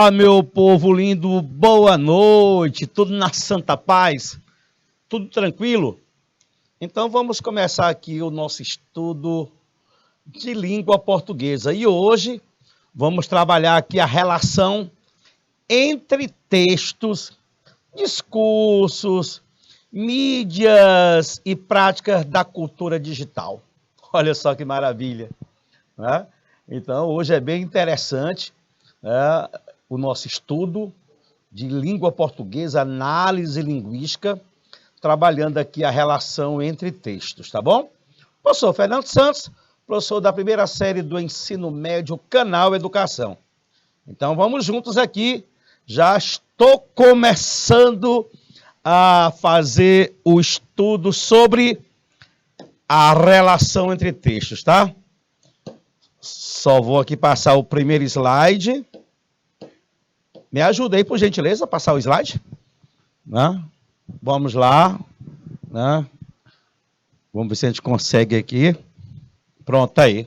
Olá, meu povo lindo, boa noite, tudo na santa paz, tudo tranquilo? Então vamos começar aqui o nosso estudo de língua portuguesa e hoje vamos trabalhar aqui a relação entre textos, discursos, mídias e práticas da cultura digital. Olha só que maravilha, né? Então hoje é bem interessante, né, o nosso estudo de língua portuguesa, análise linguística, trabalhando aqui a relação entre textos, tá bom? Professor Fernando Santos, professor da primeira série do ensino médio, Canal Educação. Então vamos juntos aqui, já estou começando a fazer o estudo sobre a relação entre textos, tá? Só vou aqui passar o primeiro slide. Me ajuda aí, por gentileza, a passar o slide. Né? Vamos lá. Né? Vamos ver se a gente consegue aqui. Pronto, tá aí.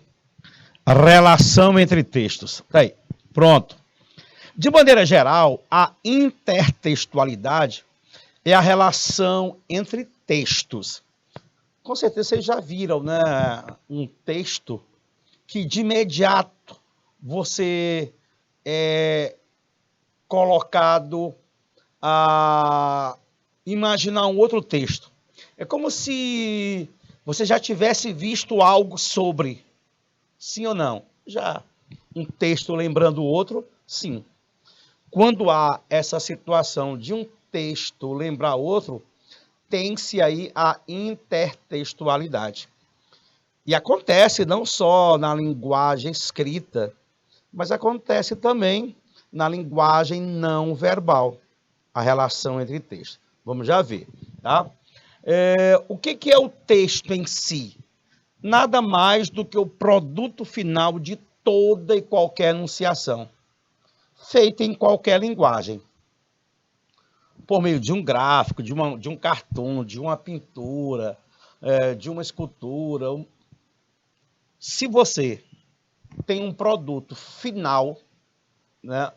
A relação entre textos. Tá aí. Pronto. De maneira geral, a intertextualidade é a relação entre textos. Com certeza vocês já viram, né, um texto que de imediato você é colocado a imaginar um outro texto. É como se você já tivesse visto algo sobre. Sim ou não? Já. Um texto lembrando o outro? Sim. Quando há essa situação de um texto lembrar outro, tem-se aí a intertextualidade. E acontece não só na linguagem escrita, mas acontece também na linguagem não verbal, a relação entre textos. Vamos já ver, tá? O que é o texto em si? Nada mais do que o produto final de toda e qualquer enunciação, feita em qualquer linguagem. Por meio de um gráfico, de um cartoon, de uma pintura, de uma escultura. Se você tem um produto final, né,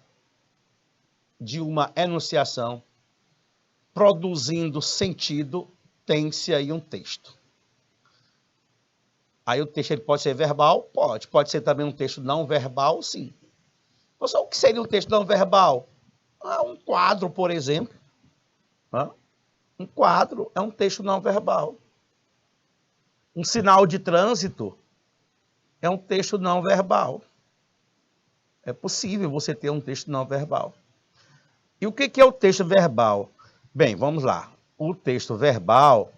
de uma enunciação, produzindo sentido, tem-se aí um texto. Aí o texto ele pode ser verbal? Pode ser também um texto não verbal, sim. Mas o que seria um texto não verbal? Um quadro, por exemplo. Um quadro é um texto não verbal. Um sinal de trânsito é um texto não verbal. É possível você ter um texto não verbal. E o que é o texto verbal? Bem, vamos lá. O texto verbal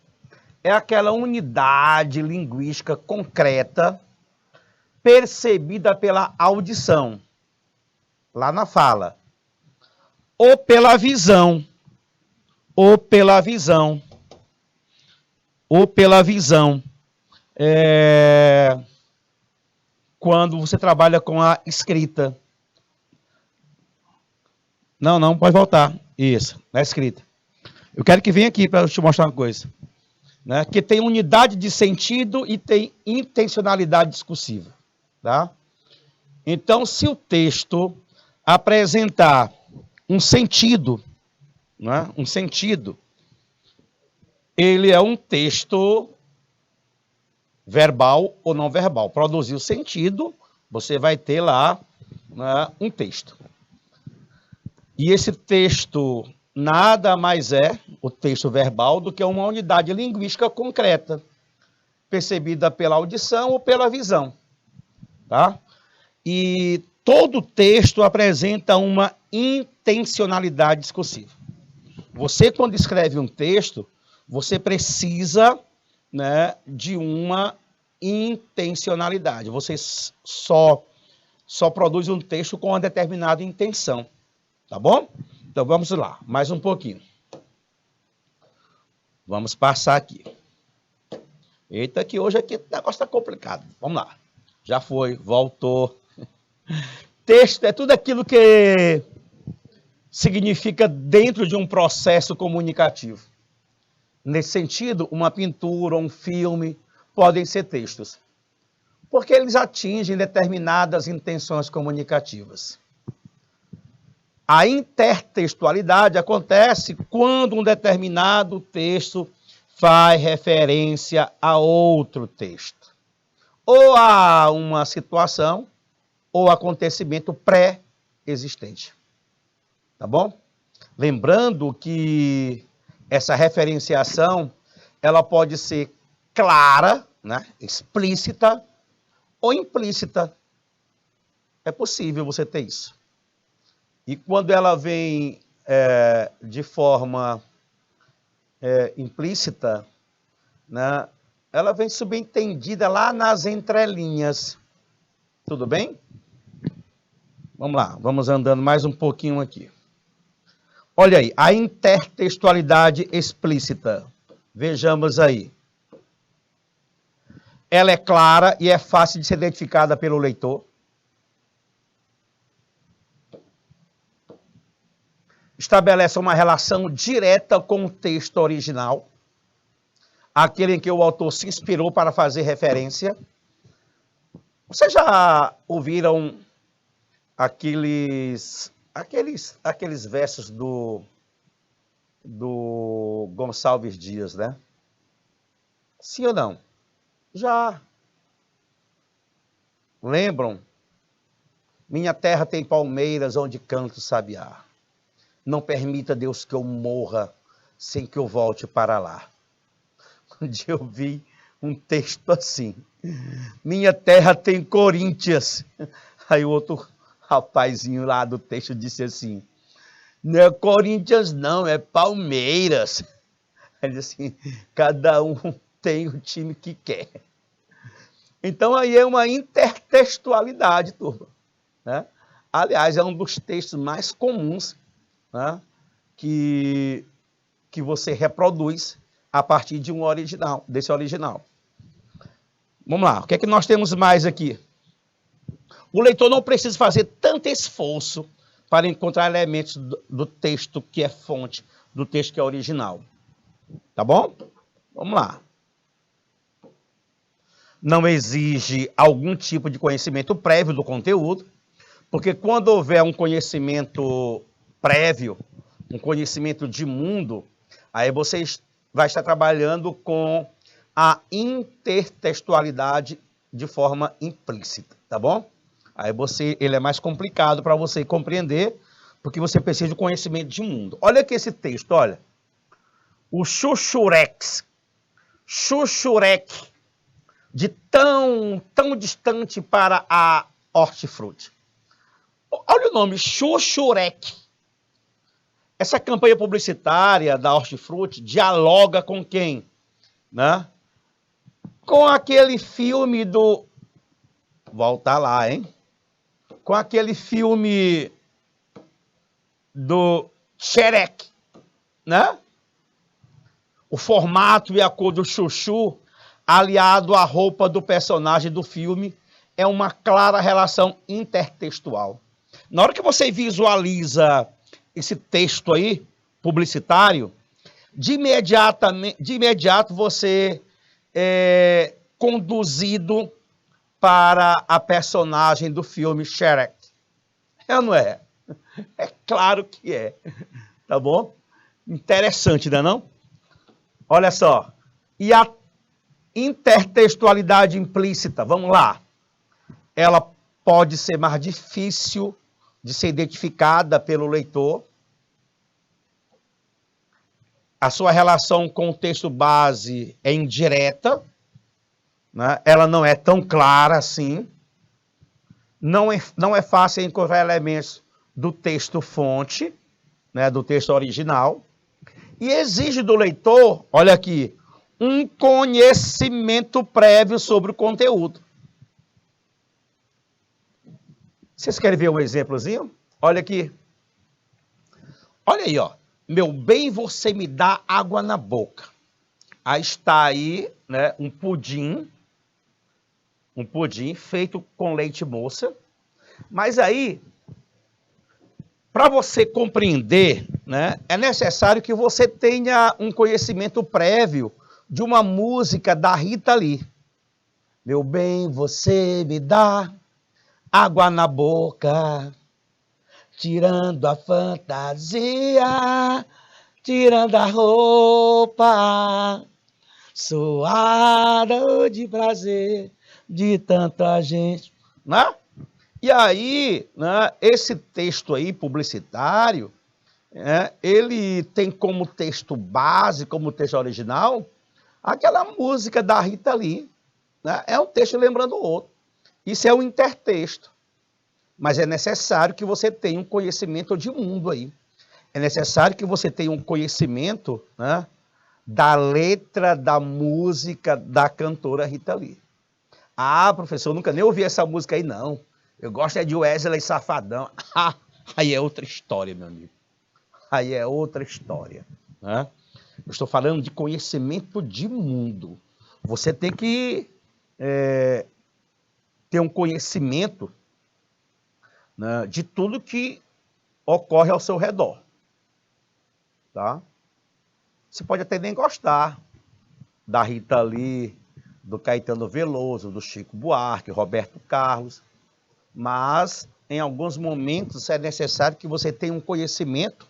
é aquela unidade linguística concreta percebida pela audição, lá na fala, ou pela visão, quando você trabalha com a escrita. Não, pode voltar. Isso, na escrita. Eu quero que venha aqui para eu te mostrar uma coisa. Né? Que tem unidade de sentido e tem intencionalidade discursiva. Tá? Então, se o texto apresentar um sentido, né? Um sentido, ele é um texto verbal ou não verbal. Produzir o sentido, você vai ter lá, né, um texto. E esse texto nada mais é, o texto verbal, do que uma unidade linguística concreta, percebida pela audição ou pela visão. Tá? E todo texto apresenta uma intencionalidade discursiva. Você, quando escreve um texto, você precisa, né, de uma intencionalidade. Você só produz um texto com uma determinada intenção. Tá bom? Então vamos lá, mais um pouquinho. Vamos passar aqui. Eita, que hoje aqui o negócio está complicado. Vamos lá. Já foi, voltou. Texto é tudo aquilo que significa dentro de um processo comunicativo. Nesse sentido, uma pintura, um filme, podem ser textos. Porque eles atingem determinadas intenções comunicativas. A intertextualidade acontece quando um determinado texto faz referência a outro texto, ou a uma situação ou acontecimento pré-existente. Tá bom? Lembrando que essa referenciação ela pode ser clara, né, explícita ou implícita. É possível você ter isso. E quando ela vem de forma implícita, né, ela vem subentendida lá nas entrelinhas. Tudo bem? Vamos lá, vamos andando mais um pouquinho aqui. Olha aí, a intertextualidade explícita. Vejamos aí. Ela é clara e é fácil de ser identificada pelo leitor. Estabelece uma relação direta com o texto original, aquele em que o autor se inspirou para fazer referência. Vocês já ouviram aqueles versos do Gonçalves Dias, né? Sim ou não? Já. Lembram? Minha terra tem palmeiras onde canto sabiá. Não permita, Deus, que eu morra sem que eu volte para lá. Um dia eu vi um texto assim. Minha terra tem Corinthians. Aí o outro rapazinho lá do texto disse assim, não é Corinthians não, é Palmeiras. Ele disse assim, cada um tem o time que quer. Então aí é uma intertextualidade, turma. Né? Aliás, é um dos textos mais comuns, né, que você reproduz a partir de um original, desse original. Vamos lá, o que é que nós temos mais aqui? O leitor não precisa fazer tanto esforço para encontrar elementos do texto que é fonte, do texto que é original. Tá bom? Vamos lá. Não exige algum tipo de conhecimento prévio do conteúdo, porque quando houver um conhecimento prévio, um conhecimento de mundo, aí você vai estar trabalhando com a intertextualidade de forma implícita, tá bom? Aí ele é mais complicado para você compreender, porque você precisa de conhecimento de mundo. Olha aqui esse texto, olha. O chuchurex, de tão distante para a hortifruti. Olha o nome, chuchurec. Essa campanha publicitária da Hortifruti dialoga com quem? Né? Com aquele filme do... Volta lá, hein? Com aquele filme do Shrek, né? O formato e a cor do chuchu, aliado à roupa do personagem do filme, é uma clara relação intertextual. Na hora que você visualiza esse texto aí, publicitário, de imediato você é conduzido para a personagem do filme Shrek. É ou não é? É claro que é. Tá bom? Interessante, não é não? Olha só. E a intertextualidade implícita, vamos lá. Ela pode ser mais difícil de ser identificada pelo leitor. A sua relação com o texto base é indireta, né? Ela não é tão clara assim. Não é fácil encontrar elementos do texto fonte, né, do texto original. E exige do leitor, olha aqui, um conhecimento prévio sobre o conteúdo. Vocês querem ver um exemplozinho? Olha aqui. Olha aí, ó. Meu bem, você me dá água na boca. Aí está aí, né, um pudim feito com leite moça. Mas aí, para você compreender, né, é necessário que você tenha um conhecimento prévio de uma música da Rita Lee. Meu bem, você me dá água na boca, tirando a fantasia, tirando a roupa, suado de prazer de tanta gente, né? E aí, né, esse texto aí publicitário, ele tem como texto base, como texto original, aquela música da Rita Lee, né? É um texto lembrando o outro. Isso é um intertexto. Mas é necessário que você tenha um conhecimento de mundo aí. É necessário que você tenha um conhecimento, né, da letra da música da cantora Rita Lee. Ah, professor, eu nunca nem ouvi essa música aí, não. Eu gosto é de Wesley Safadão. Aí é outra história, meu amigo. Aí é outra história, né? Eu estou falando de conhecimento de mundo. Você tem que ter um conhecimento, né, de tudo que ocorre ao seu redor, tá? Você pode até nem gostar da Rita Lee, do Caetano Veloso, do Chico Buarque, Roberto Carlos, mas em alguns momentos é necessário que você tenha um conhecimento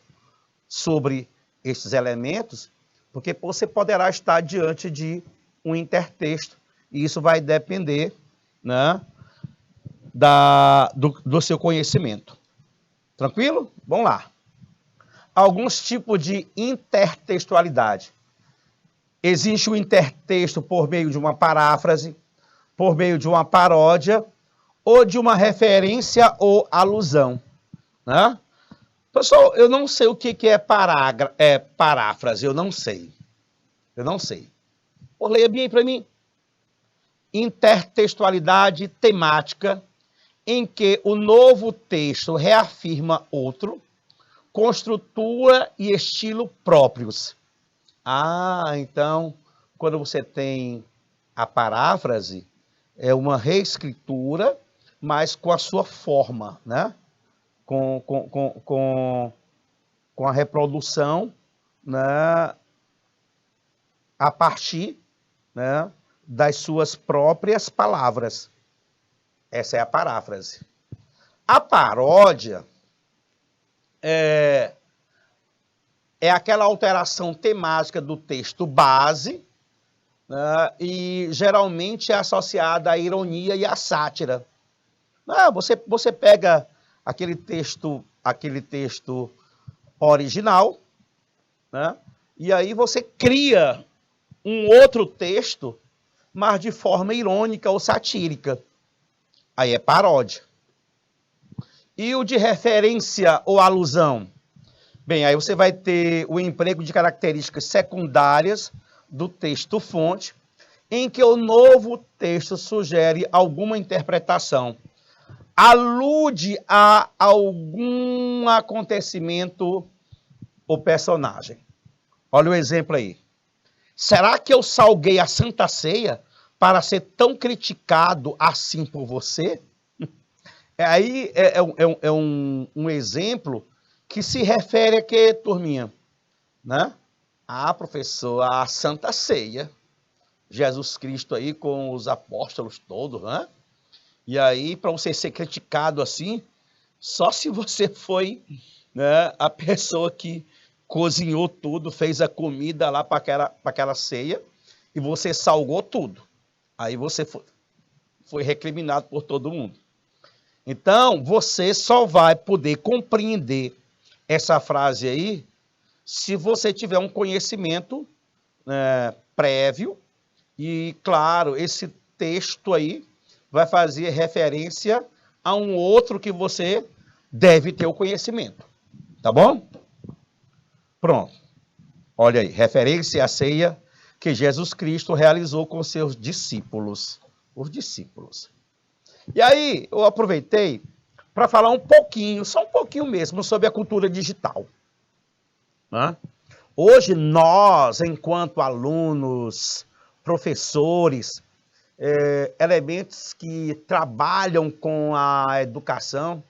sobre esses elementos, porque você poderá estar diante de um intertexto, e isso vai depender, né, do seu conhecimento. Tranquilo? Vamos lá. Alguns tipos de intertextualidade. Existe o intertexto por meio de uma paráfrase, por meio de uma paródia, ou de uma referência ou alusão, né? Pessoal, eu não sei o que é paráfrase, eu não sei. Eu não sei. Leia bem para mim. Intertextualidade temática em que o novo texto reafirma outro, com estrutura e estilo próprios. Ah, então, quando você tem a paráfrase, é uma reescritura, mas com a sua forma, né? Com a reprodução, né, a partir, né, das suas próprias palavras. Essa é a paráfrase. A paródia é aquela alteração temática do texto base, né, e geralmente é associada à ironia e à sátira. Você pega aquele texto original, né, e aí você cria um outro texto, mas de forma irônica ou satírica. Aí é paródia. E o de referência ou alusão? Bem, aí você vai ter o emprego de características secundárias do texto-fonte, em que o novo texto sugere alguma interpretação, alude a algum acontecimento ou personagem. Olha o exemplo aí. Será que eu salguei a Santa Ceia para ser tão criticado assim por você? Aí é um exemplo que se refere a quê, turminha? Né? Ah, professor, a Santa Ceia. Jesus Cristo aí com os apóstolos todos, né? E aí, para você ser criticado assim, só se você foi, né, a pessoa que cozinhou tudo, fez a comida lá para aquela ceia, e você salgou tudo. Aí você foi recriminado por todo mundo. Então, você só vai poder compreender essa frase aí se você tiver um conhecimento, prévio. E, claro, esse texto aí vai fazer referência a um outro que você deve ter o conhecimento. Tá bom? Pronto. Olha aí, referência à ceia que Jesus Cristo realizou com seus discípulos. Os discípulos. E aí, eu aproveitei para falar um pouquinho, só um pouquinho mesmo, sobre a cultura digital. Né? Hoje, nós, enquanto alunos, professores, elementos que trabalham com a educação,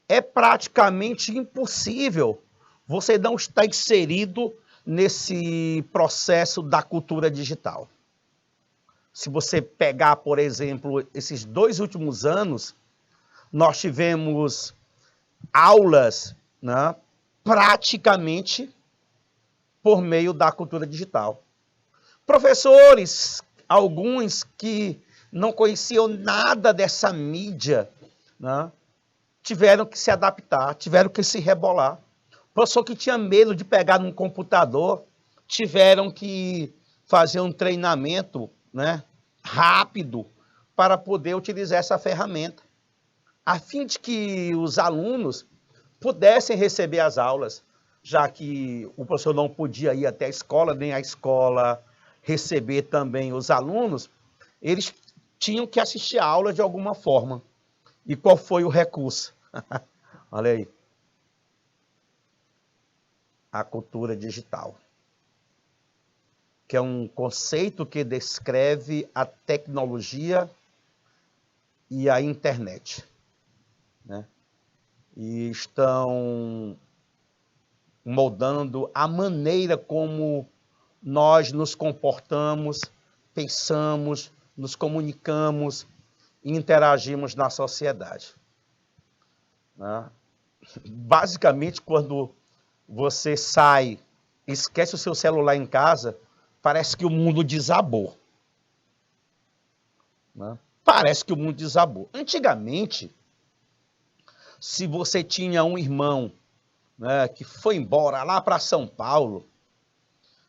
é praticamente impossível você não estar inserido nesse processo da cultura digital. Se você pegar, por exemplo, esses 2 últimos anos, nós tivemos aulas, né, praticamente por meio da cultura digital. Professores, alguns que não conheciam nada dessa mídia, né, tiveram que se adaptar, tiveram que se rebolar. Professor que tinha medo de pegar num computador, tiveram que fazer um treinamento, né, rápido para poder utilizar essa ferramenta, a fim de que os alunos pudessem receber as aulas, já que o professor não podia ir até a escola, nem a escola receber também os alunos, eles tinham que assistir a aula de alguma forma. E qual foi o recurso? Olha aí. A cultura digital, que é um conceito que descreve a tecnologia e a internet, né? E estão moldando a maneira como nós nos comportamos, pensamos, nos comunicamos e interagimos na sociedade, né? Basicamente, quando você sai, esquece o seu celular em casa, parece que o mundo desabou, né? Parece que o mundo desabou. Antigamente, se você tinha um irmão, né, que foi embora lá para São Paulo,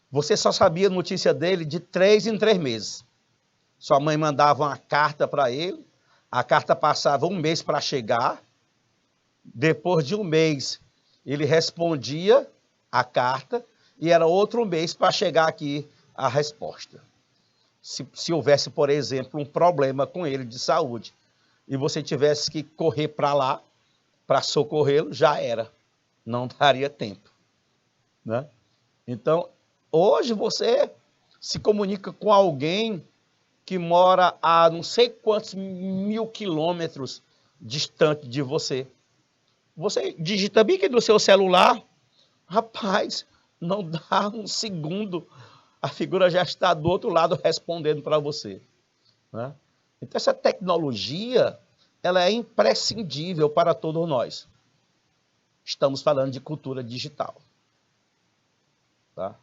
você só sabia notícia dele de 3 em 3 meses. Sua mãe mandava uma carta para ele, a carta passava um mês para chegar, depois de um mês ele respondia a carta e era outro mês para chegar aqui a resposta. Se houvesse, por exemplo, um problema com ele de saúde e você tivesse que correr para lá para socorrê-lo, já era. Não daria tempo, né? Então, hoje você se comunica com alguém que mora a não sei quantos mil quilômetros distante de você. Você digita bem aqui no seu celular, rapaz, não dá um segundo, a figura já está do outro lado respondendo para você, né? Então, essa tecnologia, ela é imprescindível para todos nós. Estamos falando de cultura digital, tá?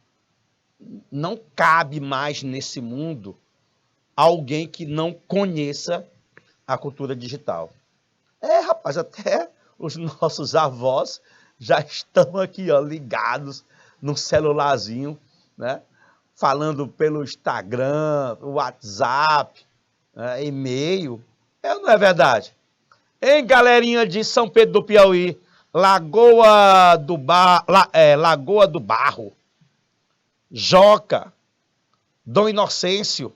Não cabe mais nesse mundo alguém que não conheça a cultura digital. Rapaz, até os nossos avós já estão aqui, ó, ligados no celularzinho, né? Falando pelo Instagram, WhatsApp, né? E-mail. Não é verdade? Hein, galerinha de São Pedro do Piauí, Lagoa do Barro, Joca, Dom Inocêncio,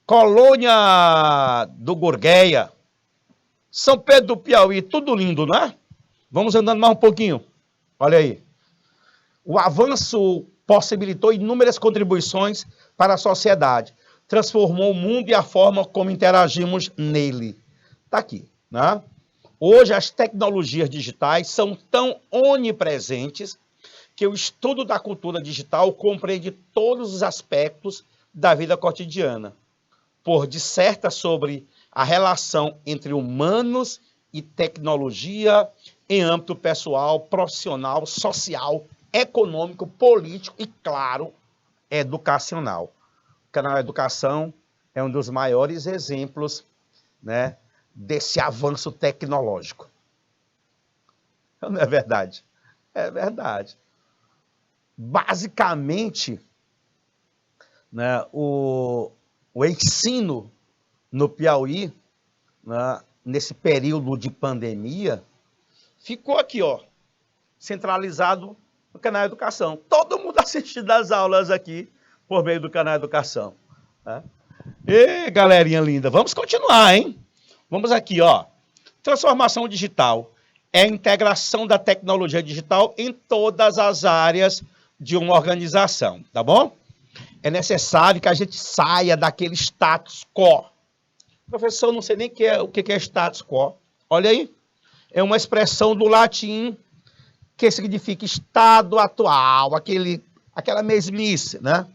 Colônia do Gurgueia, São Pedro do Piauí, tudo lindo, né? Vamos andando mais um pouquinho. Olha aí. O avanço possibilitou inúmeras contribuições para a sociedade, transformou o mundo e a forma como interagimos nele. Está aqui, né? Hoje as tecnologias digitais são tão onipresentes que o estudo da cultura digital compreende todos os aspectos da vida cotidiana, por disserta sobre a relação entre humanos e tecnologia em âmbito pessoal, profissional, social, econômico, político e, claro, educacional. O canal Educação é um dos maiores exemplos, né, desse avanço tecnológico. Não é verdade? É verdade. Basicamente, né, o ensino no Piauí, né, nesse período de pandemia, ficou aqui, ó, centralizado no canal Educação. Todo mundo assistindo as aulas aqui por meio do canal Educação, né? E galerinha linda, vamos continuar, hein? Vamos aqui, ó. Transformação digital é a integração da tecnologia digital em todas as áreas de uma organização, tá bom? É necessário que a gente saia daquele status quo. Professor, não sei nem o que é status quo. Olha aí, é uma expressão do latim que significa estado atual, aquela mesmice, né?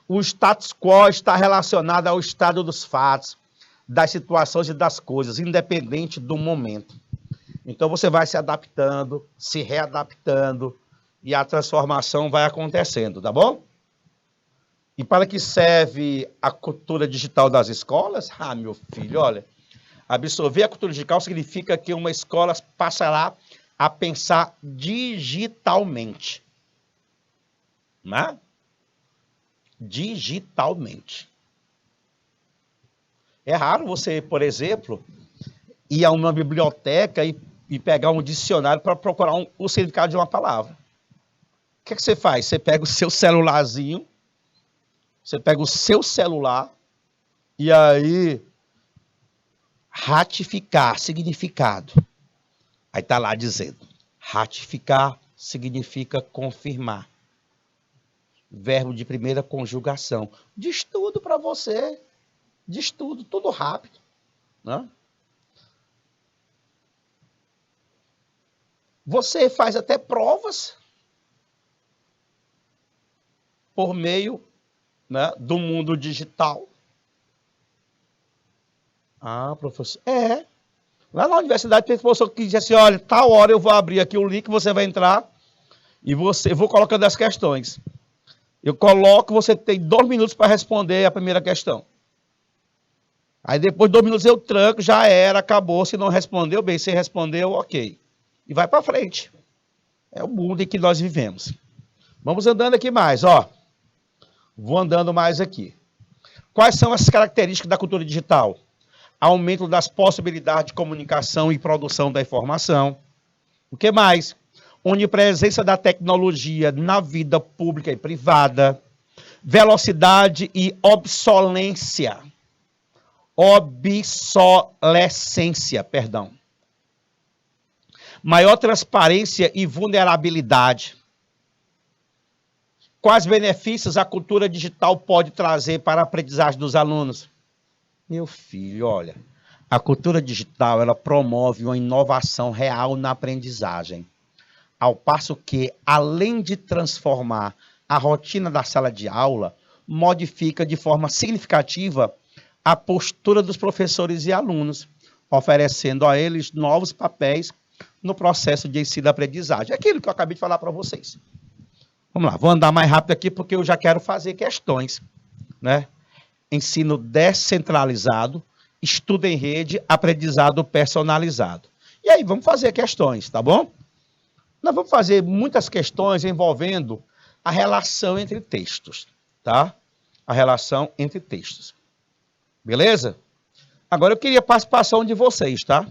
O status quo está relacionado ao estado dos fatos, das situações e das coisas, independente do momento. Então você vai se adaptando, se readaptando e a transformação vai acontecendo, tá bom? E para que serve a cultura digital das escolas? Ah, meu filho, olha, absorver a cultura digital significa que uma escola passará a pensar digitalmente, né? Digitalmente. É raro você, por exemplo, ir a uma biblioteca e pegar um dicionário para procurar o significado de uma palavra. O que você faz? Você pega o seu celularzinho, você pega o seu celular e aí ratificar significado. Aí está lá dizendo, ratificar significa confirmar. Verbo de primeira conjugação. Diz tudo para você. Diz tudo, tudo rápido. Né? Você faz até provas por meio, né, do mundo digital. Ah, professor. Lá na universidade tem professor que diz assim, olha, tal hora eu vou abrir aqui o link, você vai entrar e eu vou colocando as questões. Eu coloco, você tem 2 minutos para responder a primeira questão. Aí depois de 2 minutos eu tranco, já era, acabou. Se não respondeu, bem, se respondeu, ok. E vai para frente. É o mundo em que nós vivemos. Vamos andando aqui mais, ó. Vou andando mais aqui. Quais são as características da cultura digital? Aumento das possibilidades de comunicação e produção da informação. O que mais? Onipresença da tecnologia na vida pública e privada. Velocidade e obsolescência. Perdão. Maior transparência e vulnerabilidade. Quais benefícios a cultura digital pode trazer para a aprendizagem dos alunos? Meu filho, olha, a cultura digital ela promove uma inovação real na aprendizagem, ao passo que, além de transformar a rotina da sala de aula, modifica de forma significativa a postura dos professores e alunos, oferecendo a eles novos papéis no processo de ensino-aprendizagem. É aquilo que eu acabei de falar para vocês. Vamos lá, vou andar mais rápido aqui porque eu já quero fazer questões, né? Ensino descentralizado, estudo em rede, aprendizado personalizado. E aí, vamos fazer questões, tá bom? Nós vamos fazer muitas questões envolvendo a relação entre textos, tá? A relação entre textos. Beleza? Agora eu queria a participação de vocês, tá?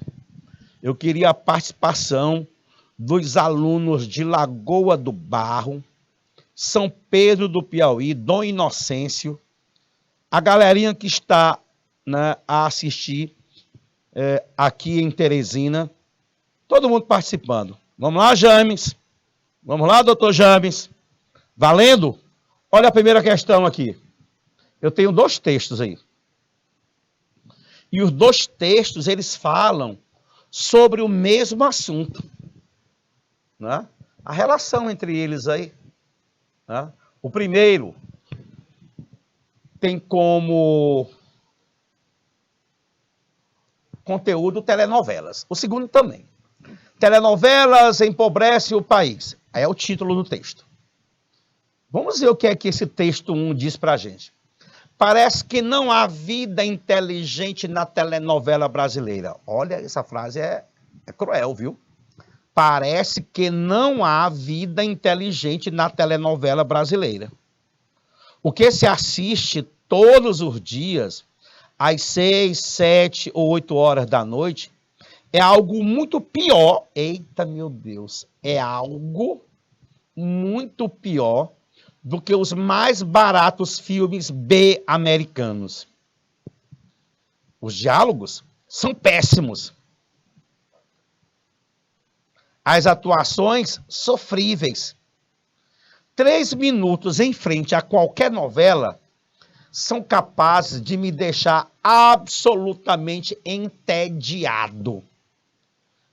Eu queria a participação dos alunos de Lagoa do Barro, São Pedro do Piauí, Dom Inocêncio, a galerinha que está, né, a assistir aqui em Teresina, todo mundo participando. Vamos lá, James. Vamos lá, doutor James. Valendo? Olha a primeira questão aqui. Eu tenho 2 textos aí. E os 2 textos, eles falam sobre o mesmo assunto. Né? A relação entre eles aí. Né? O primeiro tem como conteúdo telenovelas. O segundo também. Telenovelas empobrecem o país. Aí é o título do texto. Vamos ver o que é que esse texto 1 diz pra gente. Parece que não há vida inteligente na telenovela brasileira. Olha, essa frase é cruel, viu? Parece que não há vida inteligente na telenovela brasileira. O que se assiste todos os dias, às 6, 7 ou 8 horas da noite, é algo muito pior. Eita, meu Deus. É algo muito pior do que os mais baratos filmes B americanos. Os diálogos são péssimos. As atuações sofríveis. 3 minutos em frente a qualquer novela são capazes de me deixar absolutamente entediado.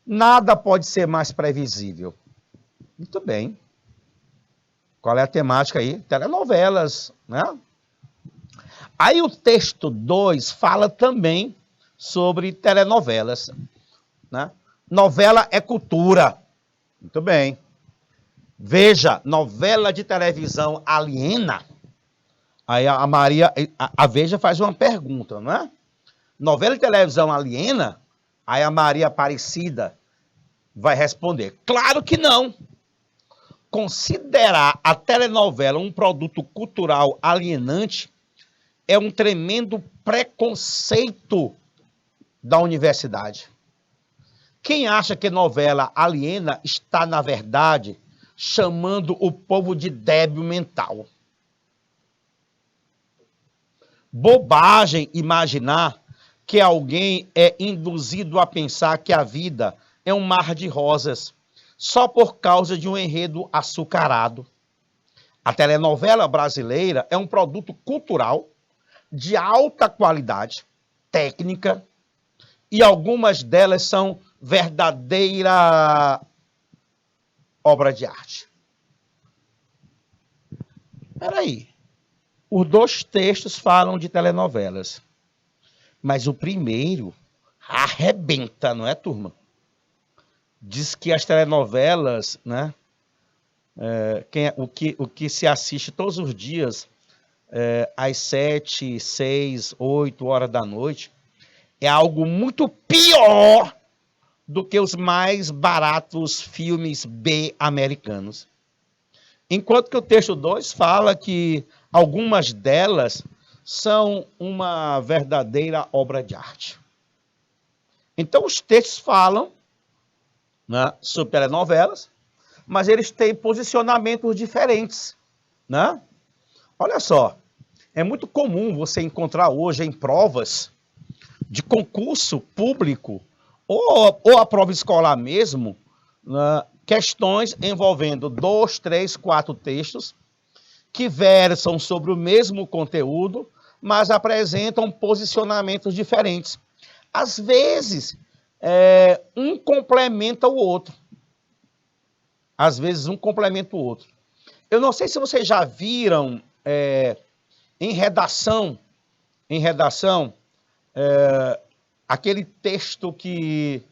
Nada pode ser mais previsível. Muito bem. Qual é a temática aí? Telenovelas, né? Aí o texto 2 fala também sobre telenovelas, né? Novela é cultura. Muito bem. Veja, novela de televisão aliena. Aí a Maria, a Veja faz uma pergunta, não é? Novela de televisão aliena? Aí a Maria Aparecida vai responder: claro que não. Considerar a telenovela um produto cultural alienante é um tremendo preconceito da universidade. Quem acha que novela aliena está, na verdade, chamando o povo de débil mental. Bobagem imaginar que alguém é induzido a pensar que a vida é um mar de rosas só por causa de um enredo açucarado. A telenovela brasileira é um produto cultural de alta qualidade técnica e algumas delas são verdadeira obra de arte. Espera aí. Os dois textos falam de telenovelas, mas o primeiro arrebenta, não é, turma? Diz que as telenovelas, né, o que se assiste todos os dias, às 7, 6, 8 horas da noite, é algo muito pior do que os mais baratos filmes B americanos. Enquanto que o texto 2 fala que algumas delas são uma verdadeira obra de arte. Então, os textos falam, né, sobre telenovelas, mas eles têm posicionamentos diferentes, né? Olha só, é muito comum você encontrar hoje em provas de concurso público ou a prova escolar mesmo, né, questões envolvendo 2, 3, 4 textos que versam sobre o mesmo conteúdo, mas apresentam posicionamentos diferentes. Às vezes, um complementa o outro. Às vezes, um complementa o outro. Eu não sei se vocês já viram em redação, aquele texto que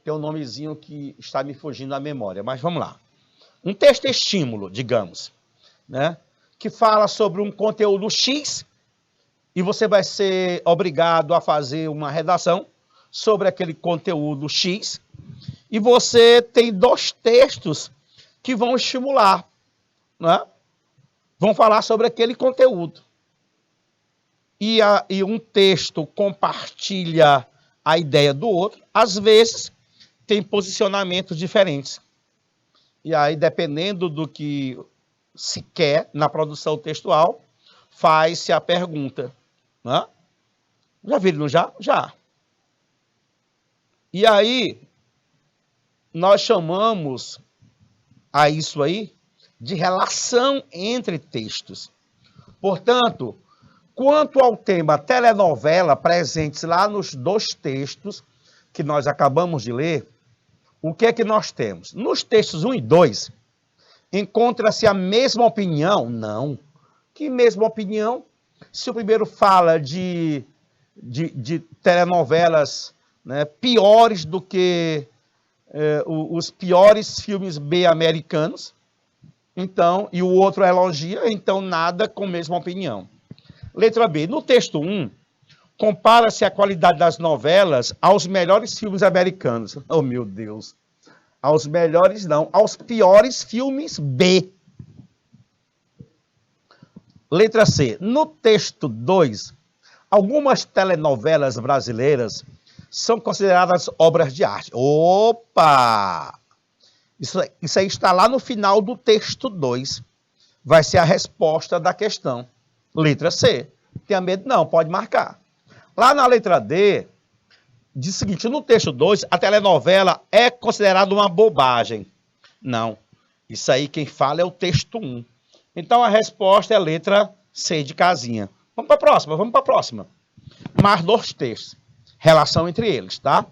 tem um nomezinho que está me fugindo da memória, mas vamos lá. Um texto estímulo, digamos, né, que fala sobre um conteúdo X e você vai ser obrigado a fazer uma redação sobre aquele conteúdo X e você tem 2 textos que vão estimular, né? Vão falar sobre aquele conteúdo. E um texto compartilha a ideia do outro, às vezes tem posicionamentos diferentes. E aí, dependendo do que se quer na produção textual, faz-se a pergunta. Né? Já viram, já? Já. E aí, nós chamamos a isso aí de relação entre textos. Portanto, quanto ao tema telenovela presentes lá nos 2 textos que nós acabamos de ler, o que é que nós temos? Nos textos 1 e 2, encontra-se a mesma opinião? Não. Que mesma opinião? Se o primeiro fala de telenovelas, né, piores do que os piores filmes B americanos, então, e o outro elogia, então nada com a mesma opinião. Letra B. No texto 1, compara-se a qualidade das novelas aos melhores filmes americanos. Oh, meu Deus. Aos melhores não, aos piores filmes B. Letra C. No texto 2, algumas telenovelas brasileiras são consideradas obras de arte. Opa! Isso aí está lá no final do texto 2. Vai ser a resposta da questão. Letra C. Tenha medo? Não, pode marcar. Lá na letra D, diz o seguinte: no texto 2, a telenovela é considerada uma bobagem. Não. Isso aí quem fala é o texto 1. Então a resposta é a letra C de casinha. Vamos para a próxima. Mais 2 textos. Relação entre eles, tá?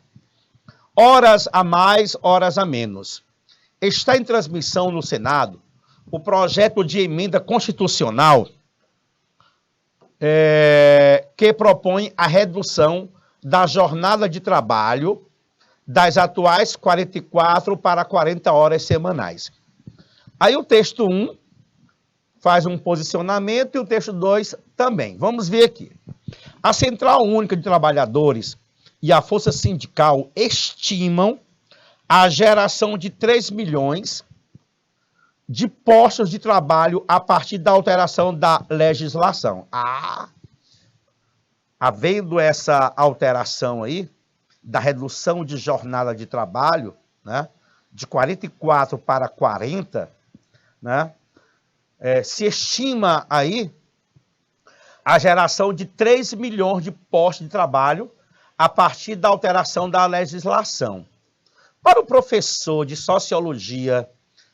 Horas a mais, horas a menos. Está em transmissão no Senado o projeto de emenda constitucional que propõe a redução da jornada de trabalho das atuais 44 para 40 horas semanais. Aí o texto 1 faz um posicionamento e o texto 2 também. Vamos ver aqui. A Central Única de Trabalhadores e a Força Sindical estimam a geração de 3 milhões de postos de trabalho a partir da alteração da legislação. Havendo essa alteração aí, da redução de jornada de trabalho, né, de 44 para 40, né, se estima aí a geração de 3 milhões de postos de trabalho a partir da alteração da legislação. Para o professor de Sociologia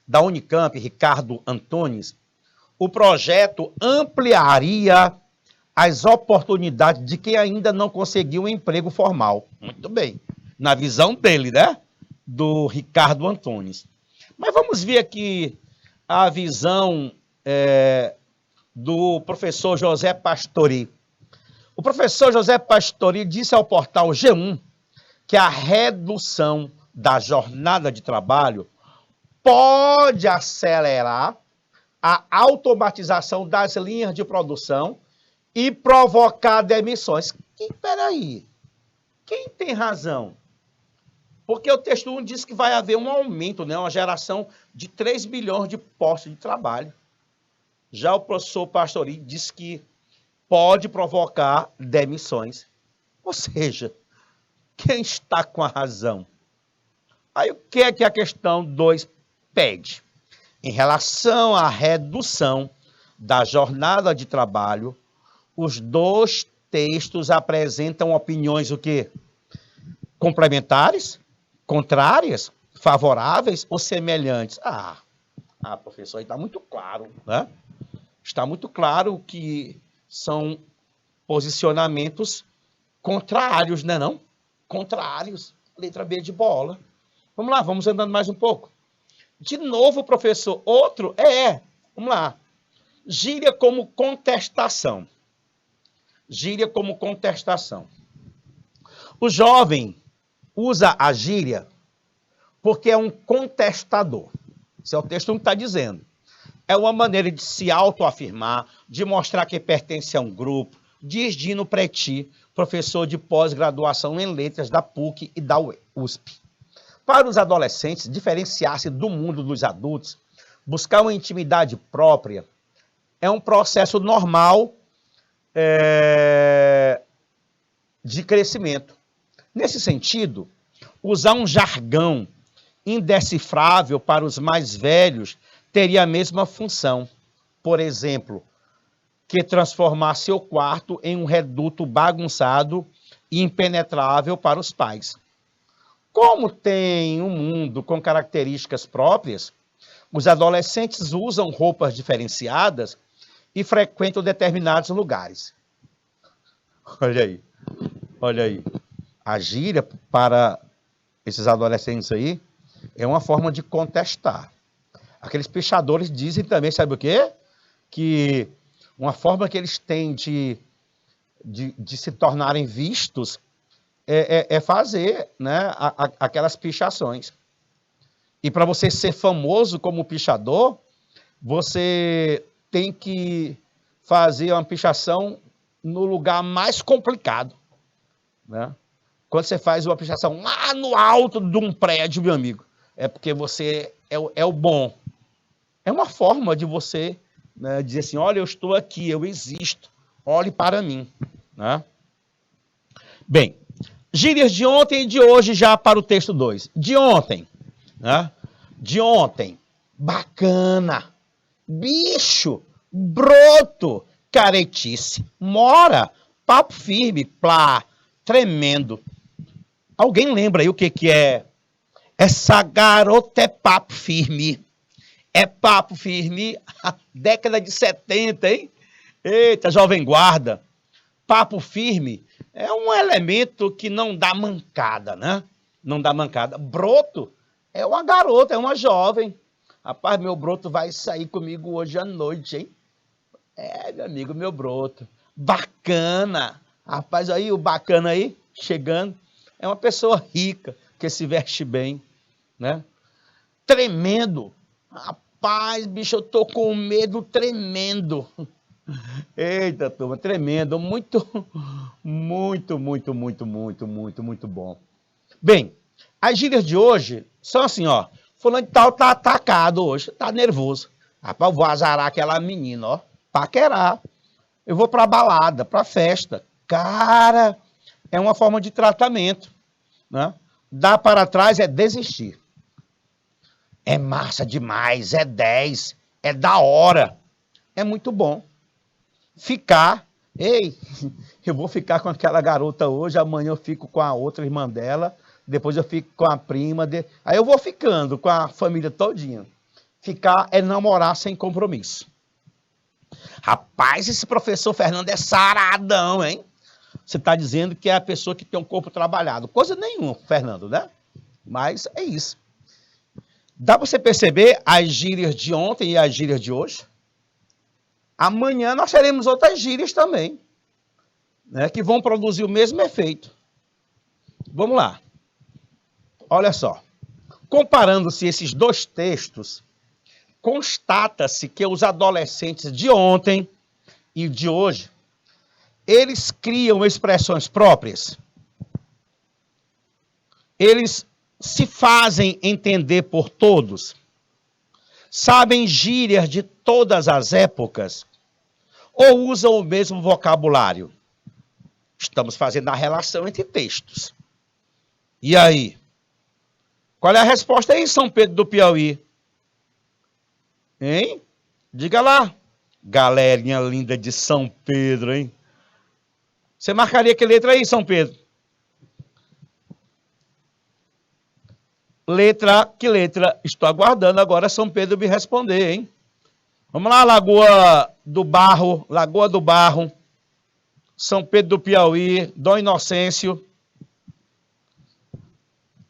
da Unicamp, Ricardo Antunes, o projeto ampliaria as oportunidades de quem ainda não conseguiu um emprego formal. Muito bem. Na visão dele, né? Do Ricardo Antunes. Mas vamos ver aqui a visão do professor José Pastori. O professor José Pastori disse ao portal G1 que a redução da jornada de trabalho pode acelerar a automatização das linhas de produção e provocar demissões. Peraí, quem tem razão? Porque o texto 1 diz que vai haver um aumento, né, uma geração de 3 milhões de postos de trabalho. Já o professor Pastori diz que pode provocar demissões. Ou seja, quem está com a razão? Aí o que é que a questão 2 pede? Em relação à redução da jornada de trabalho, os dois textos apresentam opiniões o quê? Complementares, contrárias, favoráveis ou semelhantes? Professor, aí está muito claro, né? Está muito claro que são posicionamentos contrários, né não? Contrários. Letra B de bola. Vamos lá, vamos andando mais um pouco. De novo, professor, outro vamos lá. Gíria como contestação. Gíria como contestação. O jovem usa a gíria porque é um contestador. Esse é o texto que está dizendo. É uma maneira de se autoafirmar, de mostrar que pertence a um grupo, diz Dino Preti, professor de pós-graduação em letras da PUC e da USP. Para os adolescentes, diferenciar-se do mundo dos adultos, buscar uma intimidade própria, é um processo normal de crescimento. Nesse sentido, usar um jargão indecifrável para os mais velhos teria a mesma função. Por exemplo, que transformar seu quarto em um reduto bagunçado e impenetrável para os pais. Como tem um mundo com características próprias, os adolescentes usam roupas diferenciadas e frequentam determinados lugares. Olha aí. A gíria para esses adolescentes aí é uma forma de contestar. Aqueles pichadores dizem também, sabe o quê? Que uma forma que eles têm de se tornarem vistos é fazer, né, aquelas pichações. E para você ser famoso como pichador, você tem que fazer uma pichação no lugar mais complicado, né? Quando você faz uma pichação lá no alto de um prédio, meu amigo, é porque você é o bom. É uma forma de você, né, dizer assim, olha, eu estou aqui, eu existo, olhe para mim, né? Bem, gírias de ontem e de hoje já para o texto 2. De ontem, né? De ontem, bacana, bicho, broto, caretice, mora, papo firme, plá, tremendo. Alguém lembra aí o que é? Essa garota é papo firme. É papo firme, década de 70, hein? Eita, jovem guarda. Papo firme é um elemento que não dá mancada, né? Não dá mancada. Broto é uma garota, é uma jovem. Rapaz, meu broto vai sair comigo hoje à noite, hein? Meu amigo, meu broto. Bacana. Rapaz, aí o bacana aí, chegando, é uma pessoa rica, prática, se veste bem, né? Tremendo. Rapaz, bicho, eu tô com medo tremendo. Eita, turma, tremendo. Muito, muito, muito, muito, muito, muito, muito bom. Bem, as gírias de hoje são assim, ó. Fulano de tal tá atacado hoje, tá nervoso. Rapaz, eu vou azarar aquela menina, ó. Paquerar. Eu vou pra balada, pra festa. Cara, é uma forma de tratamento, né? Dar para trás é desistir. É massa demais, é 10, é da hora. É muito bom. Ficar, ei, eu vou ficar com aquela garota hoje, amanhã eu fico com a outra irmã dela, depois eu fico com a prima, aí eu vou ficando com a família todinha. Ficar é namorar sem compromisso. Rapaz, esse professor Fernando é saradão, hein? Você está dizendo que é a pessoa que tem um corpo trabalhado. Coisa nenhuma, Fernando, né? Mas é isso. Dá para você perceber as gírias de ontem e as gírias de hoje? Amanhã nós teremos outras gírias também, né, que vão produzir o mesmo efeito. Vamos lá. Olha só. Comparando-se esses dois textos, constata-se que os adolescentes de ontem e de hoje, eles criam expressões próprias. Eles se fazem entender por todos. Sabem gírias de todas as épocas ou usam o mesmo vocabulário? Estamos fazendo a relação entre textos. E aí? Qual é a resposta aí, São Pedro do Piauí? Hein? Diga lá. Galerinha linda de São Pedro, hein? Você marcaria que letra aí, São Pedro? Letra, que letra? Estou aguardando agora São Pedro me responder, hein? Vamos lá, Lagoa do Barro, São Pedro do Piauí, Dom Inocêncio.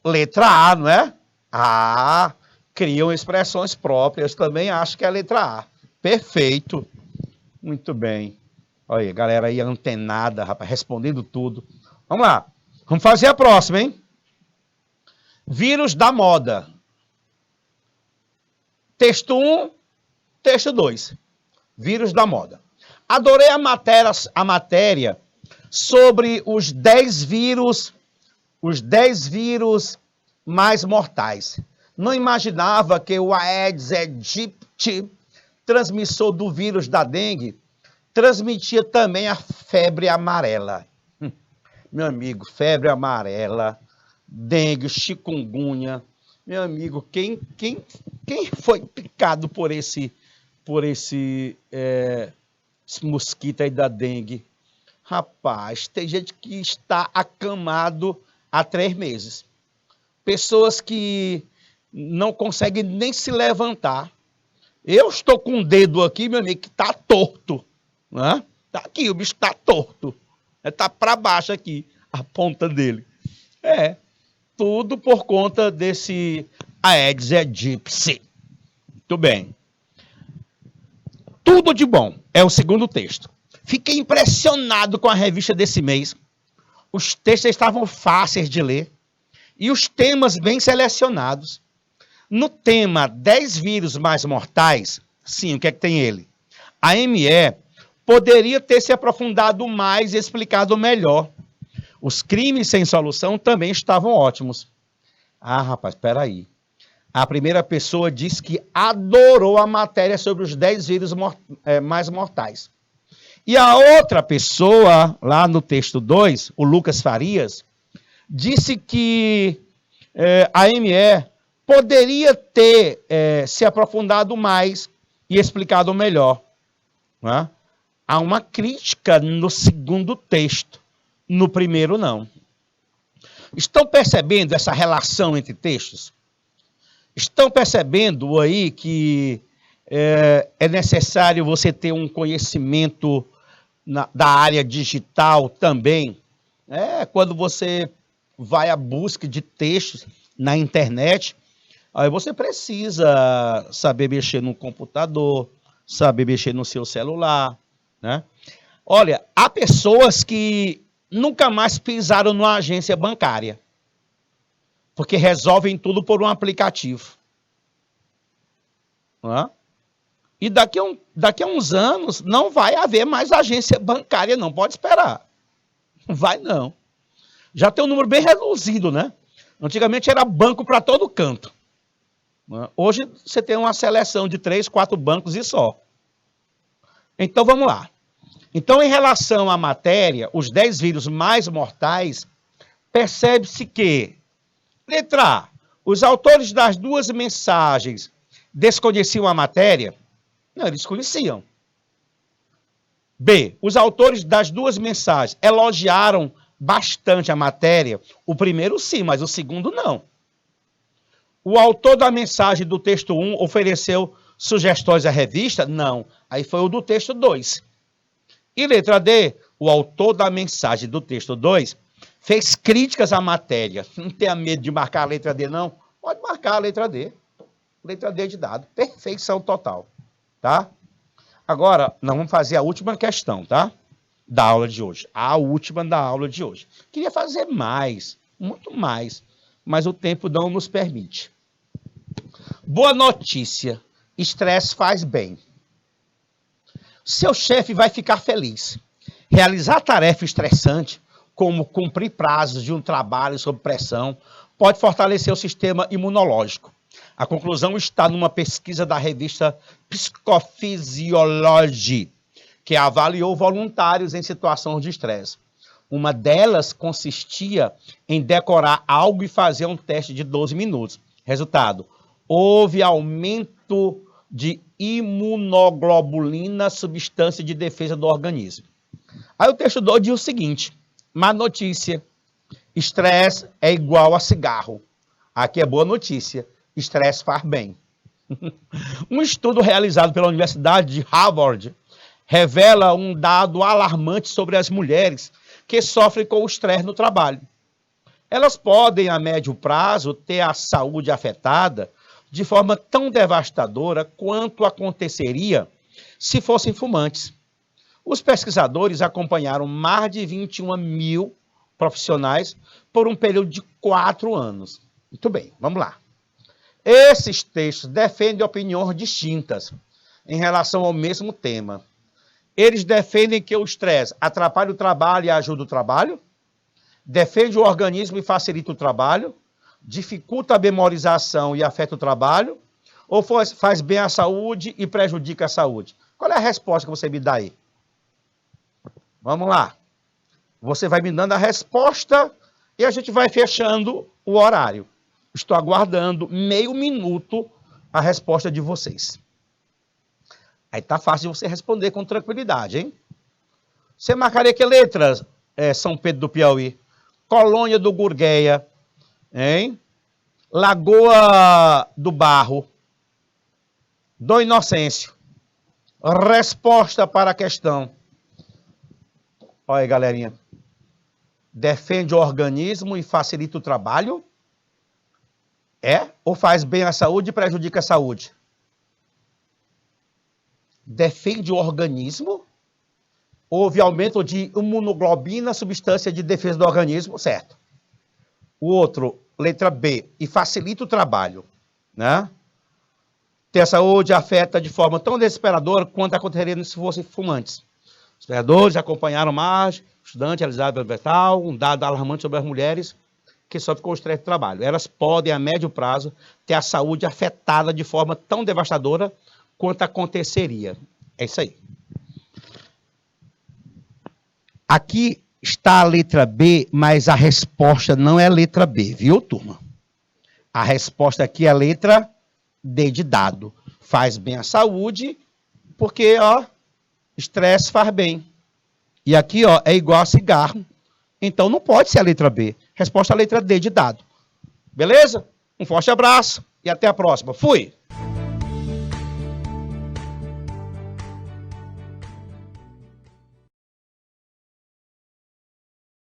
Letra A, não é? Ah, criam expressões próprias, também acho que é a letra A. Perfeito. Muito bem. Olha aí, galera aí antenada, rapaz, respondendo tudo. Vamos lá. Vamos fazer a próxima, hein? Vírus da moda. Texto 1, texto 2. Vírus da moda. Adorei a matéria sobre os 10 vírus mais mortais. Não imaginava que o Aedes aegypti, transmissor do vírus da dengue, transmitia também a febre amarela. Meu amigo, febre amarela, dengue, chikungunya. Meu amigo, quem foi picado por esse mosquito aí da dengue? Rapaz, tem gente que está acamado há 3 meses. Pessoas que não conseguem nem se levantar. Eu estou com um dedo aqui, meu amigo, que está torto. Né? Tá aqui, o bicho está torto. Está para baixo aqui, a ponta dele. Tudo por conta desse Aedes aegypti. Muito bem. Tudo de bom é o segundo texto. Fiquei impressionado com a revista desse mês. Os textos estavam fáceis de ler e os temas bem selecionados. No tema 10 vírus mais mortais, sim, o que é que tem ele? A ME poderia ter se aprofundado mais e explicado melhor. Os crimes sem solução também estavam ótimos. Ah, rapaz, espera aí. A primeira pessoa disse que adorou a matéria sobre os 10 vírus mais mortais. E a outra pessoa, lá no texto 2, o Lucas Farias, disse que a ME poderia ter se aprofundado mais e explicado melhor. Né? Há uma crítica no segundo texto, no primeiro não. Estão percebendo essa relação entre textos? Estão percebendo aí que é necessário você ter um conhecimento da área digital também? Quando você vai à busca de textos na internet, aí você precisa saber mexer no computador, saber mexer no seu celular, né? Olha, há pessoas que nunca mais pisaram numa agência bancária. porque resolvem tudo por um aplicativo. Não é? E daqui a uns anos não vai haver mais agência bancária, não. Pode esperar. Não vai, não. Já tem um número bem reduzido, né? Antigamente era banco para todo canto. Hoje você tem uma seleção de 3, 4 bancos e só. Então vamos lá. Então, em relação à matéria, os 10 vírus mais mortais, percebe-se que, letra A, os autores das 2 mensagens desconheciam a matéria? Não, eles conheciam. B, os autores das 2 mensagens elogiaram bastante a matéria? O primeiro sim, mas o segundo não. O autor da mensagem do texto 1 ofereceu sugestões à revista? Não. Aí foi o do texto 2. E letra D, o autor da mensagem do texto 2 fez críticas à matéria. Não tenha medo de marcar a letra D, não. Pode marcar a letra D. Letra D de dado. Perfeição total. Tá? Agora, nós vamos fazer a última questão, tá? Da aula de hoje. A última da aula de hoje. Queria fazer mais, muito mais, mas o tempo não nos permite. Boa notícia. Estresse faz bem. Seu chefe vai ficar feliz. Realizar tarefa estressante, como cumprir prazos de um trabalho sob pressão, pode fortalecer o sistema imunológico. A conclusão está numa pesquisa da revista Psychophysiology, que avaliou voluntários em situações de estresse. Uma delas consistia em decorar algo e fazer um teste de 12 minutos. Resultado, houve aumento de imunoglobulina, substância de defesa do organismo. Aí o texto 2 diz o seguinte, má notícia, estresse é igual a cigarro. Aqui é boa notícia, estresse faz bem. Um estudo realizado pela Universidade de Harvard revela um dado alarmante sobre as mulheres que sofrem com o estresse no trabalho. Elas podem, a médio prazo, ter a saúde afetada de forma tão devastadora quanto aconteceria se fossem fumantes. Os pesquisadores acompanharam mais de 21 mil profissionais por um período de 4 anos. Muito bem, vamos lá. Esses textos defendem opiniões distintas em relação ao mesmo tema. Eles defendem que o estresse atrapalha o trabalho e ajuda o trabalho, defende o organismo e facilita o trabalho, dificulta a memorização e afeta o trabalho, ou faz bem à saúde e prejudica a saúde? Qual é a resposta que você me dá aí? Vamos lá. Você vai me dando a resposta e a gente vai fechando o horário. Estou aguardando meio minuto a resposta de vocês. Aí tá fácil de você responder com tranquilidade, hein? Você marcaria que letras, São Pedro do Piauí? Colônia do Gurgueia, hein? Lagoa do Barro, Dom Inocêncio. Resposta para a questão. Olha aí, galerinha. Defende o organismo e facilita o trabalho? Ou faz bem à saúde e prejudica a saúde? Defende o organismo? Houve aumento de imunoglobina, substância de defesa do organismo, certo. O outro, letra B, e facilita o trabalho, né? Ter a saúde afeta de forma tão desesperadora quanto aconteceria se fossem fumantes. Os vereadores acompanharam mais, estudante Elizabeth Bertal, um dado alarmante sobre as mulheres que sofrem com o estresse de trabalho. Elas podem, a médio prazo, ter a saúde afetada de forma tão devastadora quanto aconteceria. É isso aí. Aqui está a letra B, mas a resposta não é a letra B, viu, turma? A resposta aqui é a letra D de dado. Faz bem à saúde, porque, ó, estresse faz bem. E aqui, ó, é igual a cigarro. Então não pode ser a letra B. Resposta é a letra D de dado. Beleza? Um forte abraço e até a próxima. Fui!